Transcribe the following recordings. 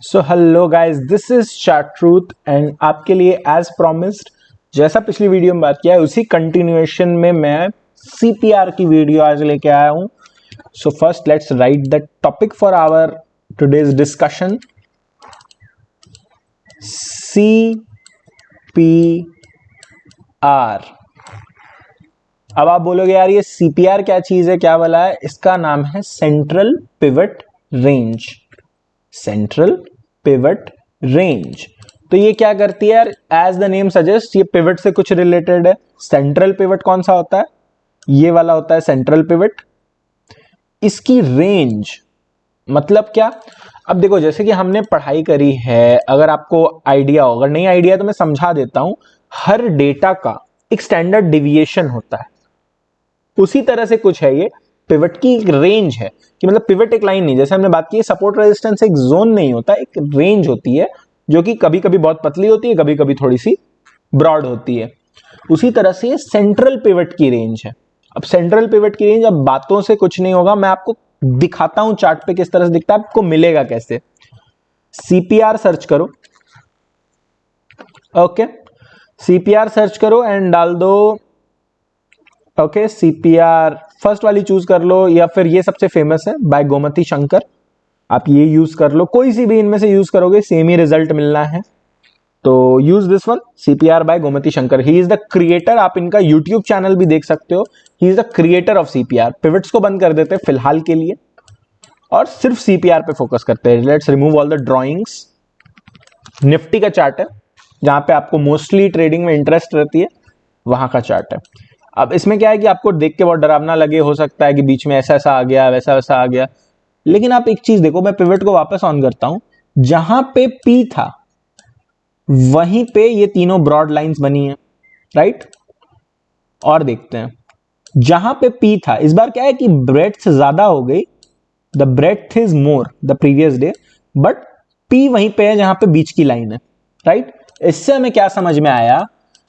So hello guys, this is chart truth and आपके लिए as promised जैसा पिछली वीडियो में बात किया है उसी कंटिन्यूएशन में मैं सीपीआर की वीडियो आज लेके आया हूं। So first let's write the topic for our today's discussion. CPR. अब आप बोलोगे यार ये सीपीआर क्या चीज है, क्या वाला है? इसका नाम है central pivot range. Central pivot range. तो ये क्या करती है यार? एज द नेम सजेस्ट ये पिवट से कुछ रिलेटेड है। सेंट्रल पिवट कौन सा होता है? ये वाला होता है सेंट्रल पिवट। इसकी रेंज मतलब क्या? अब देखो, जैसे कि हमने पढ़ाई करी है, अगर आपको आइडिया हो, अगर नहीं आइडिया तो मैं समझा देता हूं। हर डेटा का एक स्टैंडर्ड डिविएशन होता है, उसी तरह से कुछ है ये। पिवट की एक रेंज है कि मतलब पिवट एक लाइन नहीं, जैसे हमने बात की सपोर्ट रेजिस्टेंस एक जोन नहीं होता, एक रेंज होती है जो कि कभी कभी बहुत पतली होती है, कभी कभी थोड़ी सी ब्रॉड होती है। उसी तरह से सेंट्रल पिवट की रेंज है। अब सेंट्रल पिवट की रेंज, अब बातों से कुछ नहीं होगा, मैं आपको दिखाता हूं चार्ट पे किस तरह से दिखता है, आपको मिलेगा कैसे। सीपीआर सर्च करो। ओके, सीपीआर सर्च करो एंड डाल दो। ओके, सीपीआर फर्स्ट वाली चूज कर लो, या फिर ये सबसे फेमस है बाय गोमती शंकर, आप ये यूज कर लो। कोई सी भी इनमें से यूज करोगे सेम ही रिजल्ट मिलना है, तो use this one, CPR by Gomathi Shankar. He is the creator. आप इनका यूट्यूब चैनल भी देख सकते हो। He is the creator of CPR. Pivots को बंद कर देते हैं फिलहाल के लिए और सिर्फ सीपीआर पे फोकस करते हैं। Let's remove all the drawings. Nifty का चार्ट है, जहां पे आपको मोस्टली ट्रेडिंग में इंटरेस्ट रहती है, वहां का चार्ट है। अब इसमें क्या है कि आपको देख के बहुत डरावना लगे, हो सकता है कि बीच में ऐसा ऐसा आ गया, वैसा वैसा आ गया, लेकिन आप एक चीज देखो, मैं पिवट को वापस ऑन करता हूं, जहां पे पी था वहीं पे ये तीनों ब्रॉड लाइंस बनी है, राइट? और देखते हैं, जहां पे पी था इस बार क्या है कि ब्रेड्थ ज्यादा हो गई, the breadth is more the previous day, but P वहीं पे है जहां पे बीच की लाइन है, राइट? इससे हमें क्या समझ में आया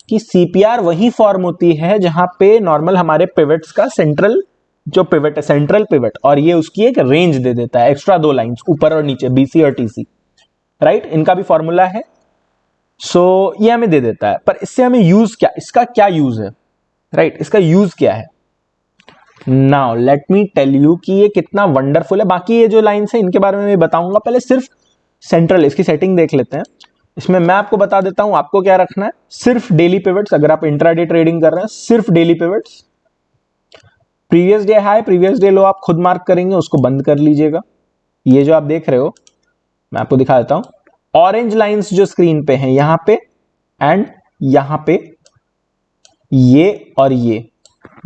कि सीपीआर वही फॉर्म होती है जहां पे नॉर्मल हमारे पिवट्स का सेंट्रल जो पिवट है, सेंट्रल पिवट, और ये उसकी एक रेंज दे देता है, एक्स्ट्रा दो लाइंस ऊपर और नीचे, बीसी और टीसी, राइट? इनका भी फॉर्मूला है। सो ये हमें दे देता है, पर इससे हमें यूज क्या, इसका क्या यूज है, राइट? इसका यूज क्या है? Now let me tell you कि ये कितना वंडरफुल है। बाकी ये जो लाइंस है इनके बारे में मैं बताऊंगा, पहले सिर्फ सेंट्रल इसकी सेटिंग देख लेते हैं। इसमें मैं आपको बता देता हूं आपको क्या रखना है। सिर्फ डेली पिवट्स, अगर आप इंट्राडे ट्रेडिंग कर रहे हैं, सिर्फ daily pivots. Previous day high, previous day लो आप खुद मार्क करेंगे, उसको बंद कर लीजिएगा। ये जो आप देख रहे हो, मैं आपको दिखा देता हूं। ऑरेंज लाइंस जो स्क्रीन पे हैं यहां पे एंड यहां पे, ये और ये,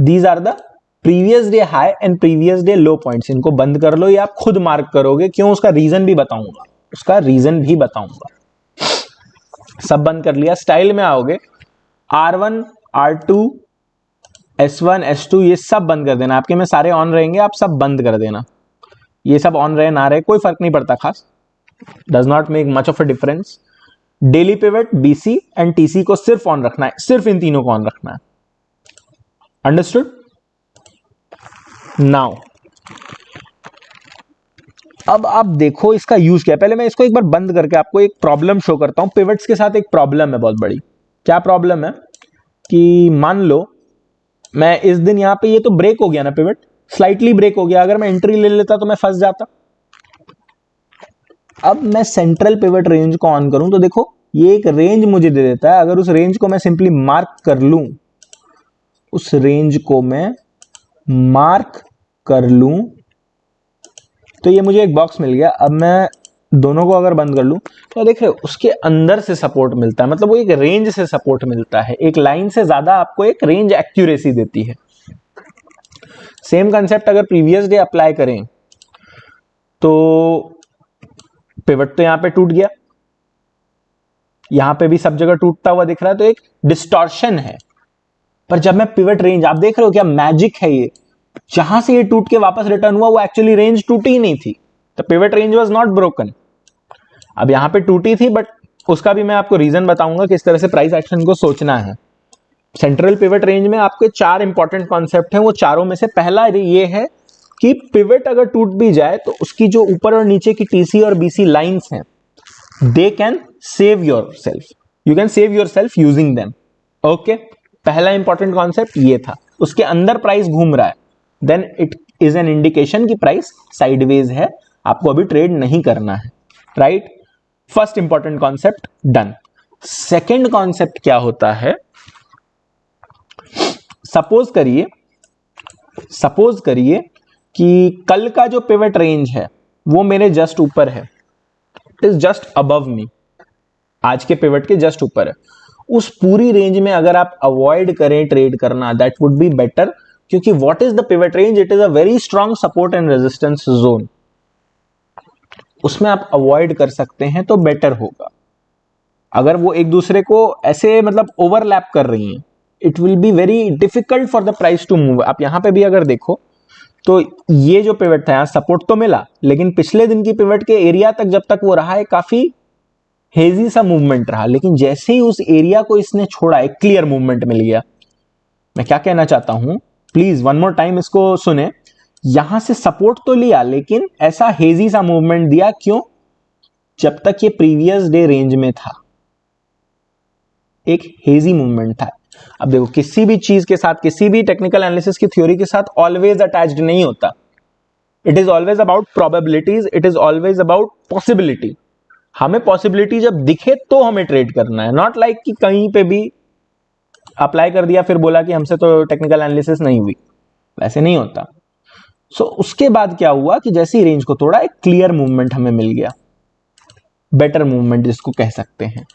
these are the previous day high and previous day low points. इनको बंद कर लो, ये आप खुद मार्क करोगे। क्यों? उसका रीजन भी बताऊंगा, उसका रीजन भी बताऊंगा। सब बंद कर लिया। स्टाइल में आओगे, R1 R2 S1 S2 ये सब बंद कर देना। आपके में सारे ऑन रहेंगे, आप सब बंद कर देना। ये सब ऑन रहे ना रहे कोई फर्क नहीं पड़ता खास, does not make much of a difference. Daily pivot, BC and TC को सिर्फ ऑन रखना है, सिर्फ इन तीनों को ऑन रखना है। अंडरस्टूड? नाउ अब आप देखो इसका यूज क्या है। पहले मैं इसको एक बार बंद करके आपको एक प्रॉब्लम शो करता हूं। पिवट्स के साथ एक प्रॉब्लम है बहुत बड़ी। क्या प्रॉब्लम है कि मान लो मैं इस दिन यहां पे, ये तो ब्रेक हो गया ना, पिवट स्लाइटली ब्रेक हो गया, अगर मैं एंट्री ले लेता तो मैं फंस जाता। अब मैं सेंट्रल पिवट रेंज को ऑन करूं तो देखो ये एक रेंज मुझे दे देता है। अगर उस रेंज को मैं सिंपली मार्क कर लूं, उस रेंज को मैं मार्क कर लूं, तो ये मुझे एक बॉक्स मिल गया। अब मैं दोनों को अगर बंद कर लूं तो देख रहे हो उसके अंदर से सपोर्ट मिलता है, मतलब वो एक रेंज से सपोर्ट मिलता है। एक लाइन से ज्यादा आपको एक रेंज एक्यूरेसी देती है। सेम कंसेप्ट अगर प्रीवियस डे अप्लाई करें तो पिवट तो यहां पे टूट गया, यहां पे भी सब जगह टूटता हुआ दिख रहा है, तो एक डिस्टॉर्शन है। पर जब मैं पिवट रेंज, आप देख रहे हो क्या मैजिक है ये, जहां से ये टूट के वापस रिटर्न हुआ वो एक्चुअली रेंज टूटी ही नहीं थी। The pivot range was not broken. अब यहां पे टूटी थी, बट उसका भी मैं आपको रीजन बताऊंगा किस तरह से प्राइस एक्शन को सोचना है। सेंट्रल पिवट रेंज में आपके चार इंपॉर्टेंट कॉन्सेप्ट हैं, वो चारों में से पहला ये है कि पिवट अगर टूट भी जाए तो उसकी जो ऊपर और नीचे की टीसी और बीसी लाइंस हैं they can save your self, you can save your self using them. Okay, पहला इंपॉर्टेंट कॉन्सेप्ट ये था। उसके अंदर प्राइस घूम रहा है, then it is an indication कि प्राइस साइडवेज है, आपको अभी ट्रेड नहीं करना है, right. First important concept done. Second concept क्या होता है, सपोज करिए कि कल का जो पिवट रेंज है वो मेरे जस्ट ऊपर है, इट इज जस्ट अबव मी, आज के पिवट के जस्ट ऊपर है। उस पूरी रेंज में अगर आप अवॉइड करें ट्रेड करना, दैट वुड बी बेटर, क्योंकि what is the pivot range, it is a very strong support and resistance zone, उसमें आप अवॉइड कर सकते हैं तो बेटर होगा। अगर वो एक दूसरे को ऐसे मतलब ओवरलैप कर रही हैं, it will be very difficult for the price to move. आप यहां पे भी अगर देखो तो ये जो पिवट था, यहां सपोर्ट तो मिला, लेकिन पिछले दिन की पिवट के एरिया तक जब तक वो रहा है, काफी हेजी सा मूवमेंट रहा, लेकिन जैसे ही उस एरिया को इसने छोड़ा, एक क्लियर मूवमेंट मिल गया। मैं क्या कहना चाहता हूं, प्लीज वन मोर टाइम इसको सुने। यहां से सपोर्ट तो लिया, लेकिन ऐसा हेजी सा मूवमेंट दिया, क्यों? जब तक ये प्रीवियस डे रेंज में था, एक हेजी मूवमेंट था। अब देखो, किसी भी चीज के साथ, किसी भी टेक्निकल एनालिसिस की थ्योरी के साथ ऑलवेज अटैच्ड नहीं होता। It is always about probabilities, it is always about possibility. हमें पॉसिबिलिटी जब दिखे तो हमें ट्रेड करना है, नॉट लाइक कि कहीं पे भी अप्लाई कर दिया फिर बोला कि हमसे तो टेक्निकल एनालिसिस नहीं हुई, वैसे नहीं होता। सो उसके बाद क्या हुआ कि जैसे ही रेंज को तोड़ा, एक क्लियर मूवमेंट हमें मिल गया, बेटर मूवमेंट जिसको कह सकते हैं।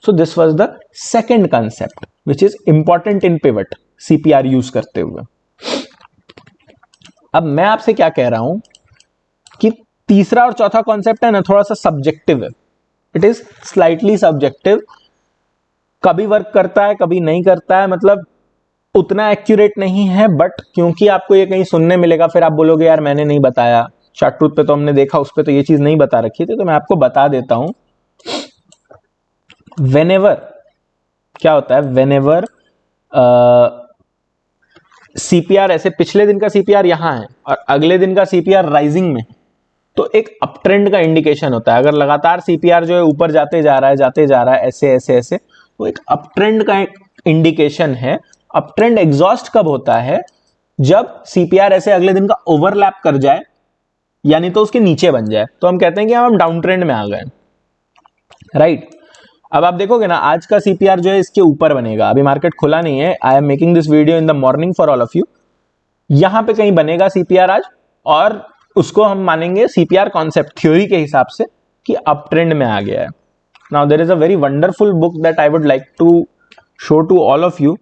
So this was the second concept which is important in pivot, CPR use करते हुए। अब मैं आपसे क्या कह रहा हूं कि तीसरा और चौथा कॉन्सेप्ट है ना, थोड़ा सा सब्जेक्टिव है, इट इज स्लाइटली सब्जेक्टिव, कभी वर्क करता है कभी नहीं करता है, मतलब उतना एक्यूरेट नहीं है, बट क्योंकि आपको ये कहीं सुनने मिलेगा, फिर आप बोलोगे यार मैंने नहीं बताया, चार्ट ट्रूथ पे तो हमने देखा, उस पे तो ये चीज नहीं बता रखी थी, तो मैं आपको बता देता हूं। वेनेवर क्या होता है, वेनेवर सीपीआर ऐसे, पिछले दिन का सीपीआर यहां है और अगले दिन का सीपीआर राइजिंग में है, तो एक अप ट्रेंड का इंडिकेशन होता है। अगर लगातार सीपीआर जो है ऊपर जाते जा रहा है ऐसे ऐसे ऐसे, तो एक अप ट्रेंड का एक इंडिकेशन है। अप ट्रेंड एग्जॉस्ट कब होता है, जब सीपीआर ऐसे अगले दिन का ओवरलैप कर जाए, यानी तो उसके नीचे बन जाए, तो हम कहते हैं कि हम डाउन ट्रेंड में आ गए, राइट। अब आप देखोगे ना, आज का सीपीआर जो है इसके ऊपर बनेगा, अभी मार्केट खुला नहीं है, I am making this video in the morning for all of you. यहां पे कहीं बनेगा सीपीआर आज, और उसको हम मानेंगे सीपीआर कॉन्सेप्ट थ्योरी के हिसाब से कि अप ट्रेंड में आ गया है। Now there is a very wonderful book that I would like to show to all of you.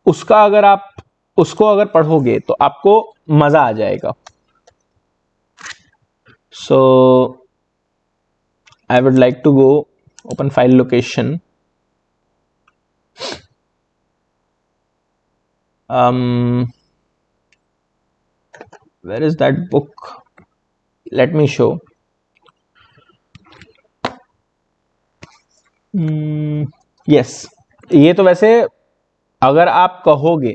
उसका अगर आप उसको अगर पढ़ोगे तो आपको मजा आ जाएगा। So I would like to go open file location, where is that book, let me show. Yes, ये तो वैसे अगर आप कहोगे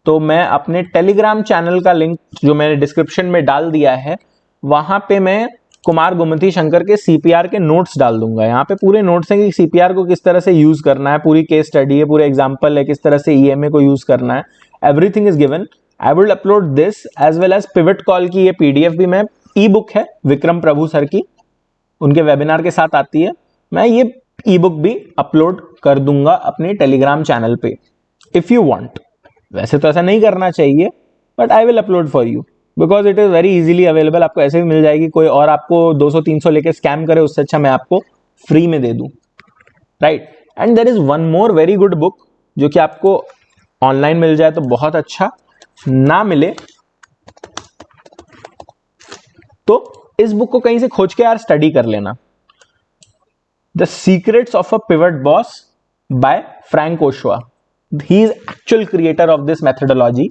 तो मैं अपने टेलीग्राम चैनल का लिंक जो मैंने डिस्क्रिप्शन में डाल दिया है, वहां पे मैं कुमार गोमती शंकर के सीपीआर के नोट्स डाल दूंगा। यहाँ पे पूरे नोट्स हैं कि सीपीआर को किस तरह से यूज करना है, पूरी केस स्टडी है, पूरे एग्जांपल है किस तरह से ईएमए को यूज करना है, everything is given. I will upload this as well as pivot call की ये पीडीएफ भी, मैं ई बुक है विक्रम प्रभु सर की, उनके वेबिनार के साथ आती है, मैं ये ई बुक भी अपलोड कर दूंगा अपने टेलीग्राम चैनल पे इफ यू वांट। वैसे तो ऐसा नहीं करना चाहिए, but I will upload for you because it is very easily available, आपको ऐसे भी मिल जाएगी। कोई और आपको 200-300 लेके स्कैम करे, उससे अच्छा मैं आपको फ्री में दे दूं, right. And there is one more very good book जो कि आपको ऑनलाइन मिल जाए तो बहुत अच्छा, ना मिले तो इस बुक को कहीं से खोज के यार स्टडी कर लेना। The secrets of a pivot boss by Frank Ochoa, he is actual creator of this methodology.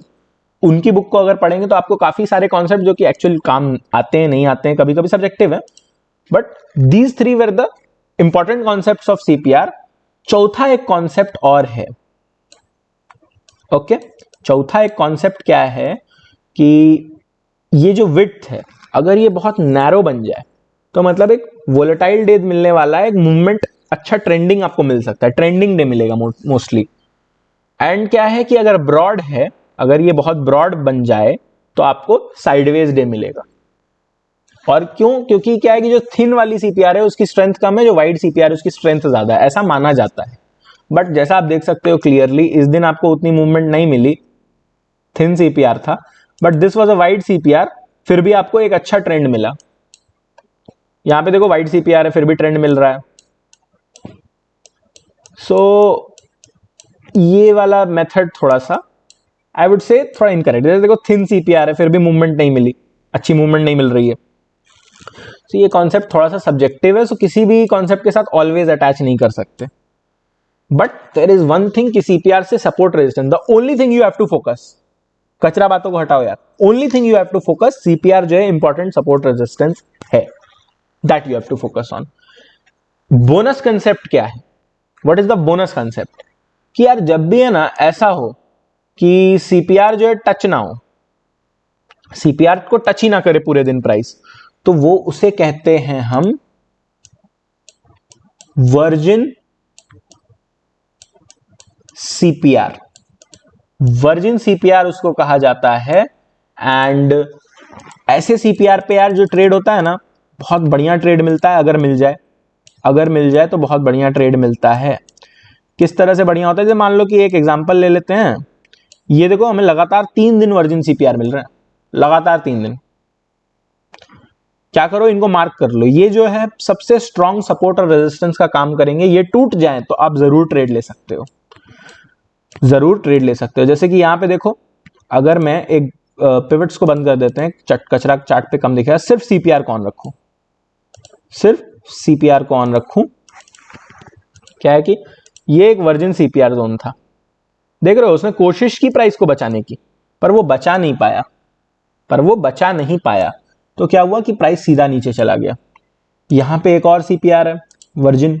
उनकी बुक को अगर पढ़ेंगे तो आपको काफी सारे कॉन्सेप्ट जो कि एक्चुअल काम आते हैं, नहीं आते हैं, कभी कभी सब्जेक्टिव है, but these three were the important concepts of CPR. चौथा एक कॉन्सेप्ट और है, ओके। चौथा एक कॉन्सेप्ट क्या है कि ये जो विड्थ है, अगर ये बहुत नैरो बन जाए, तो मतलब एक वोलेटाइल डे मिलने वाला है, एक मूवमेंट अच्छा ट्रेंडिंग आपको मिल सकता है, ट्रेंडिंग डे मिलेगा मोस्टली। एंड क्या है कि अगर ब्रॉड है, अगर ये बहुत ब्रॉड बन जाए तो आपको साइडवेज डे मिलेगा। और क्यों? क्योंकि क्या है कि जो थिन वाली सीपीआर है उसकी स्ट्रेंथ कम है, जो वाइड सीपीआर है उसकी स्ट्रेंथ ज्यादा है, ऐसा माना जाता है। बट जैसा आप देख सकते हो क्लियरली, इस दिन आपको उतनी मूवमेंट नहीं मिली, थिन सीपीआर था, but this was a wide CPR, फिर भी आपको एक अच्छा ट्रेंड मिला। यहां पे देखो वाइड सीपीआर है, फिर भी ट्रेंड मिल रहा है। सो ये वाला मेथड थोड़ा सा आई वुड से थोड़ा इनकरेक्ट। जैसे देखो थिन सीपीआर है, फिर भी मूवमेंट नहीं मिली, अच्छी मूवमेंट नहीं मिल रही है। तो ये कॉन्सेप्ट थोड़ा सा सब्जेक्टिव है, सो किसी भी कॉन्सेप्ट के साथ ऑलवेज अटैच नहीं कर सकते। But there is one thing कि सीपीआर से support resistance, the only thing you have to focus, कचरा बातों को हटाओ यार, only thing you have to focus, CPR जो है इंपॉर्टेंट सपोर्ट रेजिस्टेंस है, that you have to focus on. Bonus concept क्या है? What is the bonus concept? कि यार जब भी है ना ऐसा हो कि सीपीआर जो है टच ना हो, सीपीआर को टच ही ना करे पूरे दिन प्राइस, तो वो उसे कहते हैं हम वर्जिन सीपीआर। वर्जिन सीपीआर उसको कहा जाता है। एंड ऐसे सीपीआर पे यार जो ट्रेड होता है ना, बहुत बढ़िया ट्रेड मिलता है, अगर मिल जाए, अगर मिल जाए तो बहुत बढ़िया ट्रेड मिलता है। किस तरह से बढ़िया होता है? जैसे मान लो कि एक एग्जांपल ले लेते हैं, ये देखो हमें लगातार 3 दिन वर्जिन सीपीआर मिल रहे हैं, लगातार 3 दिन। क्या करो, इनको मार्क कर लो, ये जो है सबसे स्ट्रॉन्ग सपोर्ट और रेजिस्टेंस का काम करेंगे। ये टूट जाए तो आप जरूर ट्रेड ले सकते हो, जरूर ट्रेड ले सकते हो। जैसे कि यहां पे देखो, अगर मैं एक पिवट्स को बंद कर देते हैं, कचरा चार्ट पे कम दिखेगा, सिर्फ सीपीआर को ऑन रखूं, सिर्फ सीपीआर को ऑन रखूं, क्या है कि ये एक वर्जिन सीपीआर जोन था, देख रहे हो, उसने कोशिश की प्राइस को बचाने की, पर वो बचा नहीं पाया, पर वो बचा नहीं पाया। तो क्या हुआ कि प्राइस सीधा नीचे चला गया। यहां पे एक और सीपीआर है वर्जिन,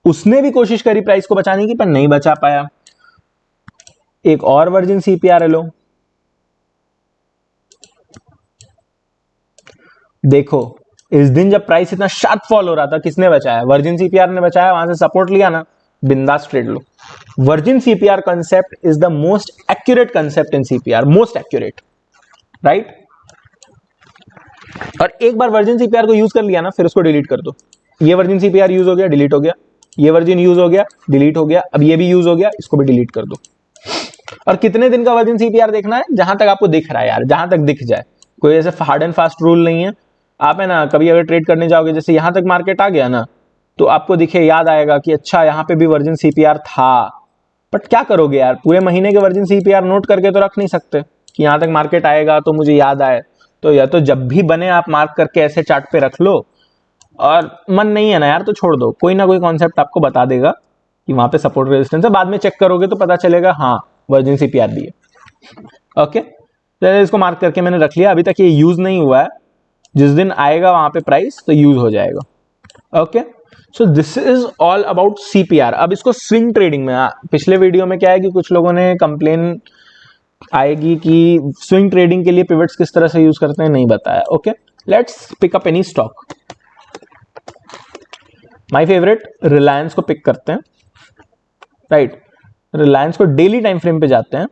उसने भी कोशिश करी प्राइस को बचाने की, पर नहीं बचा पाया। एक और वर्जिन सीपीआर है, लो देखो, इस दिन जब प्राइस इतना शार्प फॉल हो रहा था, किसने बचाया? वर्जिन सीपीआर ने बचाया, वहां से सपोर्ट लिया ना, बिंदास trade low. Virgin CPR concept is the most accurate concept in CPR, most accurate, right? और एक बार वर्जिन सीपीआर को यूज कर लिया ना, फिर उसको डिलीट कर दो। ये वर्जिन सीपीआर यूज हो गया, डिलीट हो गया, ये वर्जिन यूज हो गया, डिलीट हो गया, अब ये भी यूज हो गया, इसको भी डिलीट कर दो। और कितने दिन का वर्जिन सीपीआर देखना है? जहां तक आपको दिख रहा है यार, जहां तक दिख जाए, कोई ऐसे हार्ड एंड फास्ट रूल नहीं है। आप है ना कभी अगर ट्रेड करने जाओगे, जैसे यहां तक मार्केट आ गया ना, तो आपको दिखे, याद आएगा कि अच्छा यहां पे भी वर्जिन सीपीआर था। बट क्या करोगे यार, पूरे महीने के वर्जिन सीपीआर नोट करके तो रख नहीं सकते कि यहां तक मार्केट आएगा तो मुझे याद आए। तो या तो जब भी बने आप मार्क करके ऐसे चार्ट पे रख लो, और मन नहीं है ना यार तो छोड़ दो, कोई ना कोई कॉन्सेप्ट आपको बता देगा कि वहां पे सपोर्ट रेजिस्टेंस है, बाद में चेक करोगे तो पता चलेगा हाँ वर्जिन सीपीआर भी है। ओके, तो इसको मार्क करके मैंने रख लिया, अभी तक ये यूज नहीं हुआ है, जिस दिन आएगा वहां पे प्राइस तो यूज हो जाएगा। Okay, so this is all about CPR. अब इसको स्विंग ट्रेडिंग में, पिछले वीडियो में क्या है कि कुछ लोगों ने कंप्लेन आएगी कि स्विंग ट्रेडिंग के लिए पिवट्स किस तरह से यूज करते हैं, नहीं बताया। Okay, let's pick up any stock. My favourite Reliance को पिक करते हैं, राइट? रिलायंस को डेली टाइम फ्रेम पे जाते हैं,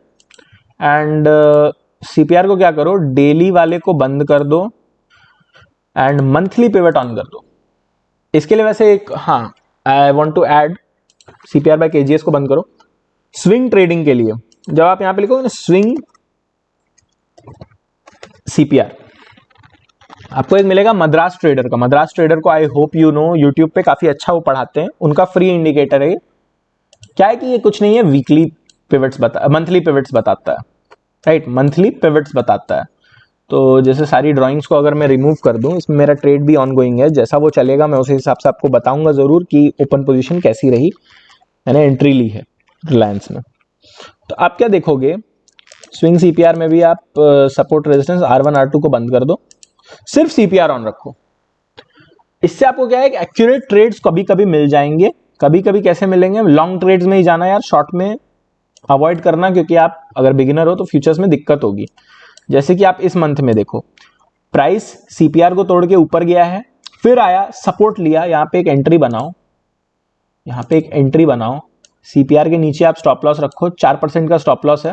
एंड सीपीआर को क्या करो, डेली वाले को बंद कर दो एंड मंथली पिवट ऑन कर दो। इसके लिए वैसे एक, हाँ, I want to add CPR by KGS को बंद करो। स्विंग ट्रेडिंग के लिए जब आप यहां पे लिखोगे ना स्विंग सीपीआर, आपको एक मिलेगा मद्रास ट्रेडर का। मद्रास ट्रेडर को आई होप यू नो, यूट्यूब पे काफी अच्छा वो पढ़ाते हैं, उनका फ्री इंडिकेटर है। क्या है कि ये कुछ नहीं है, वीकली पिवट्स मंथली पिवट्स बताता है, राइट? मंथली पिवट्स बताता है। तो जैसे सारी ड्राइंग्स को अगर मैं रिमूव कर दूं, इसमें मेरा ट्रेड भी ऑनगोइंग है, जैसा वो चलेगा मैं उस हिसाब से आपको बताऊंगा जरूर कि ओपन पोजीशन कैसी रही, मैंने एंट्री ली है रिलायंस में। तो आप क्या देखोगे, स्विंग सीपीआर में भी आप सपोर्ट रेजिस्टेंस R1 R2 को बंद कर दो, सिर्फ सीपीआर ऑन रखो। इससे आपको क्या है कि एक्यूरेट ट्रेड्स कभी कभी मिल जाएंगे, कभी कभी कैसे मिलेंगे, लॉन्ग ट्रेड्स में ही जाना यार, शॉर्ट में अवॉइड करना, क्योंकि आप अगर बिगिनर हो तो फ्यूचर्स में दिक्कत होगी। जैसे कि आप इस मंथ में देखो, प्राइस सीपीआर को तोड़ के ऊपर गया है, फिर आया, सपोर्ट लिया, यहाँ पे एक एंट्री बनाओ, यहाँ पे एक एंट्री बनाओ, सीपीआर के नीचे आप स्टॉप लॉस रखो, 4% का स्टॉप लॉस है,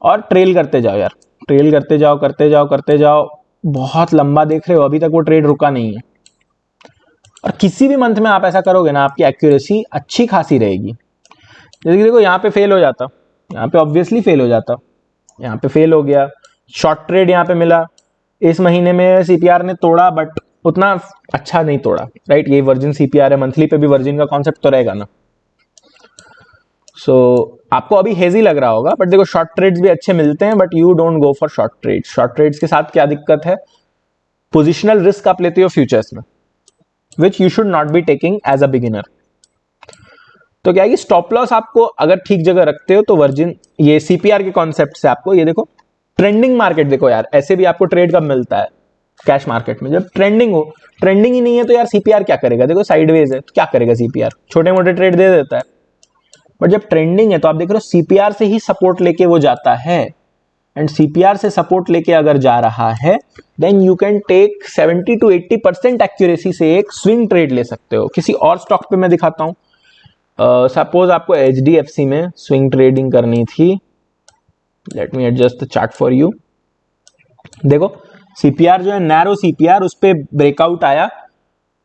और ट्रेल करते जाओ यार, ट्रेल करते जाओ करते जाओ करते जाओ, बहुत लंबा देख रहे हो, अभी तक वो ट्रेड रुका नहीं है। और किसी भी मंथ में आप ऐसा करोगे ना, आपकी एक्यूरेसी अच्छी खासी रहेगी। जैसे कि देखो यहाँ पे फेल हो जाता, यहाँ पे ऑब्वियसली फेल हो जाता, यहाँ पे फेल हो गया, शॉर्ट ट्रेड यहाँ पे मिला, इस महीने में सीपीआर ने तोड़ा बट उतना अच्छा नहीं तोड़ा, राइट। ये वर्जिन सीपीआर है, मंथली पे भी वर्जिन का कॉन्सेप्ट तो रहेगा ना। सो आपको अभी हेजी लग रहा होगा, बट देखो शॉर्ट ट्रेड्स भी अच्छे मिलते हैं, but you don't go for short trades. Short trades के साथ क्या दिक्कत है, पोजिशनल रिस्क आप लेते हो फ्यूचर्स में, which you should not be taking as a beginner. तो क्या है कि स्टॉप लॉस आपको अगर ठीक जगह रखते हो तो वर्जिन ये सीपीआर के कॉन्सेप्ट से आपको, ये देखो ट्रेंडिंग मार्केट देखो यार, ऐसे भी आपको ट्रेड कब मिलता है कैश मार्केट में, जब ट्रेंडिंग हो। ट्रेंडिंग ही नहीं है तो यार सीपीआर क्या करेगा, देखो साइडवेज है तो क्या करेगा सीपीआर, छोटे मोटे ट्रेड दे देता है। बट जब ट्रेंडिंग है तो आप देख रहे हो सीपीआर से ही सपोर्ट लेके वो जाता है, एंड सीपीआर से सपोर्ट लेके अगर जा रहा है then you can take 70 to 80% accuracy से एक स्विंग ट्रेड ले सकते हो। किसी और स्टॉक पे मैं दिखाता हूं, सपोज आपको एचडीएफसी में स्विंग ट्रेडिंग करनी थी, let me adjust the chart for you. देखो सीपीआर जो है नैरो सीपीआर, उस पे ब्रेकआउट आया,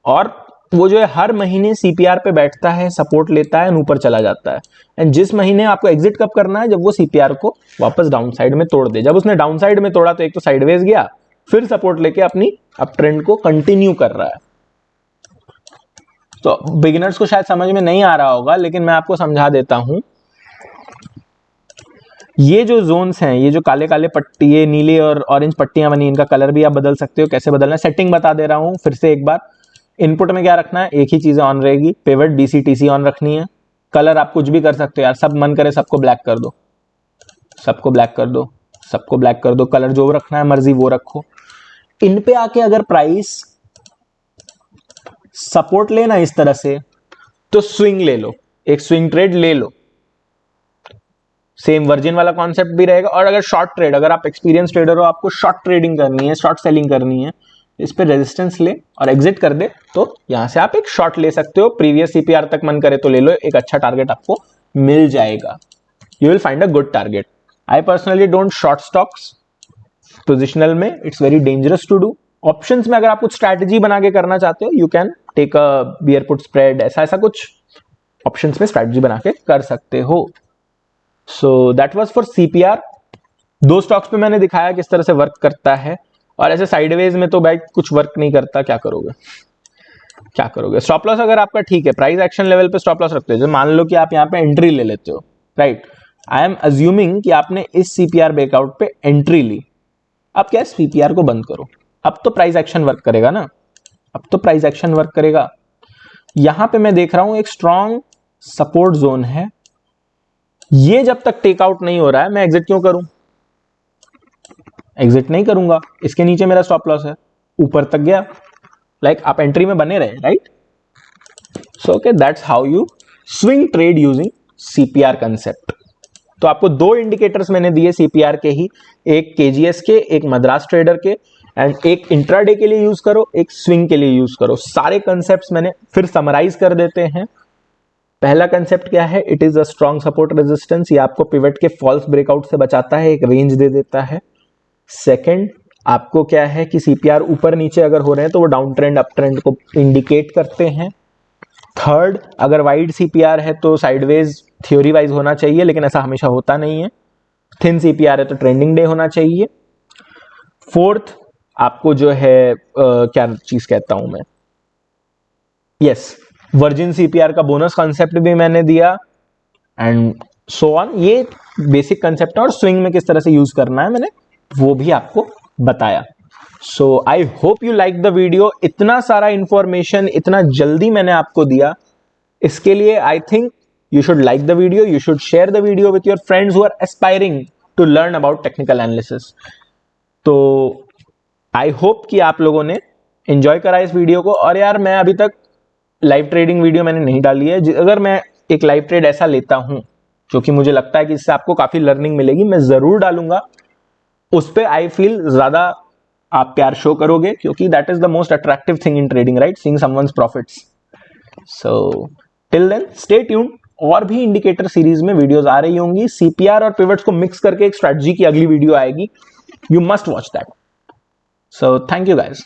और वो जो है हर महीने सीपीआर पे बैठता है, सपोर्ट लेता है, ऊपर चला जाता है। एंड जिस महीने आपको एग्जिट कब करना है, जब वो सीपीआर को वापस डाउन साइड में तोड़ दे। जब उसने डाउन साइड में तोड़ा तो एक तो साइडवेज गया, फिर सपोर्ट लेके अपनी अप ट्रेंड को कंटिन्यू कर रहा है। तो बिगिनर्स को शायद समझ में नहीं आ रहा होगा, लेकिन मैं आपको समझा देता हूं। ये जो जोन्स हैं, ये जो काले काले पट्टी, ये नीली और ऑरेंज पट्टियां बनी, इनका कलर भी आप बदल सकते हो। कैसे बदलना है, सेटिंग बता दे रहा हूं फिर से एक बार। इनपुट में क्या रखना है, एक ही चीजें ऑन रहेगी, पिवट बीसीटीसी ऑन रखनी है। कलर आप कुछ भी कर सकते हो यार, सब मन करे सबको ब्लैक कर दो, सबको ब्लैक कर दो, सबको ब्लैक कर दो, कलर जो रखना है मर्जी वो रखो। इन पे आके अगर प्राइस सपोर्ट लेना इस तरह से, तो स्विंग ले लो, एक स्विंग ट्रेड ले लो, सेम वर्जिन वाला कॉन्सेप्ट भी रहेगा। और अगर शॉर्ट ट्रेड, अगर आप एक्सपीरियंस ट्रेडर हो, आपको शॉर्ट ट्रेडिंग करनी है, शॉर्ट सेलिंग करनी है, इस पे रेजिस्टेंस ले और एग्जिट कर दे, तो यहां से आप एक शॉर्ट ले सकते हो। प्रीवियस सीपीआर तक मन करे तो ले लो, एक अच्छा टारगेट आपको मिल जाएगा, you will find a good target. I personally don't short stocks positional में, it's very dangerous to do. Options में अगर आप कुछ स्ट्रैटेजी बना के करना चाहते हो, you can take a bear put spread, ऐसा ऐसा कुछ ऑप्शंस में स्ट्रैटेजी बना के कर सकते हो। So that was for CPR. दो स्टॉक्स पे मैंने दिखाया किस तरह से वर्क करता है, और ऐसे साइडवेज में तो भाई कुछ वर्क नहीं करता, क्या करोगे, क्या करोगे। स्टॉप लॉस अगर आपका ठीक है, प्राइस एक्शन लेवल पे स्टॉप लॉस रखते हो, मान लो कि आप यहाँ पे एंट्री ले लेते हो, राइट। आई एम अज्यूमिंग कि आपने इस सीपीआर ब्रेकआउट पे एंट्री ली, अब क्या है, सीपीआर को बंद करो, अब तो प्राइस एक्शन वर्क करेगा ना, अब तो प्राइस एक्शन वर्क करेगा। यहां पे मैं देख रहा हूं एक स्ट्रॉन्ग सपोर्ट जोन है, ये जब तक टेकआउट नहीं हो रहा है मैं एग्जिट क्यों करूं, एग्जिट नहीं करूंगा। इसके नीचे मेरा स्टॉप लॉस है, ऊपर तक गया, लाइक आप एंट्री में बने रहे, right. So okay, that's how you swing trade using CPR concept. तो आपको दो इंडिकेटर्स मैंने दिए सीपीआर के ही, एक केजीएस के, एक मद्रास ट्रेडर के, एंड एक इंट्राडे के लिए यूज करो, एक स्विंग के लिए यूज करो। सारे कंसेप्ट्स मैंने फिर समराइज कर देते हैं। पहला कंसेप्ट क्या है, it is a strong support resistance, ये आपको पिवट के फॉल्स ब्रेकआउट से बचाता है, एक रेंज दे देता है। सेकंड, आपको क्या है कि सीपीआर ऊपर नीचे अगर हो रहे हैं तो वो डाउन ट्रेंड अप ट्रेंड को इंडिकेट करते हैं। थर्ड, अगर वाइड सीपीआर है तो साइडवेज थ्योरी वाइज होना चाहिए, लेकिन ऐसा हमेशा होता नहीं है। थिन सीपीआर है तो ट्रेंडिंग डे होना चाहिए। फोर्थ, आपको जो है क्या चीज कहता हूं मैं, यस, वर्जिन सीपीआर का बोनस कॉन्सेप्ट भी मैंने दिया, एंड सो ऑन। ये बेसिक कंसेप्ट है, और स्विंग में किस तरह से यूज करना है मैंने वो भी आपको बताया। So I hope you like the video. इतना सारा इंफॉर्मेशन इतना जल्दी मैंने आपको दिया, इसके लिए I think you should like the video, you should share the video with your friends who are aspiring to learn about technical analysis. तो आई होप कि आप लोगों ने एंजॉय करा इस वीडियो को। और यार मैं अभी तक लाइव ट्रेडिंग वीडियो मैंने नहीं डाली है, अगर मैं एक लाइव ट्रेड ऐसा लेता हूं जो कि मुझे लगता है कि इससे आपको काफी लर्निंग मिलेगी, मैं जरूर डालूंगा। उस पे आई फील ज्यादा आप प्यार शो करोगे, क्योंकि that is the most attractive thing in trading, right? Seeing someone's profits. So till then stay tuned, और भी इंडिकेटर सीरीज में वीडियोस आ रही होंगी। सीपीआर और पिवट्स को मिक्स करके एक स्ट्रेटजी की अगली वीडियो आएगी, you must watch that. So thank you guys.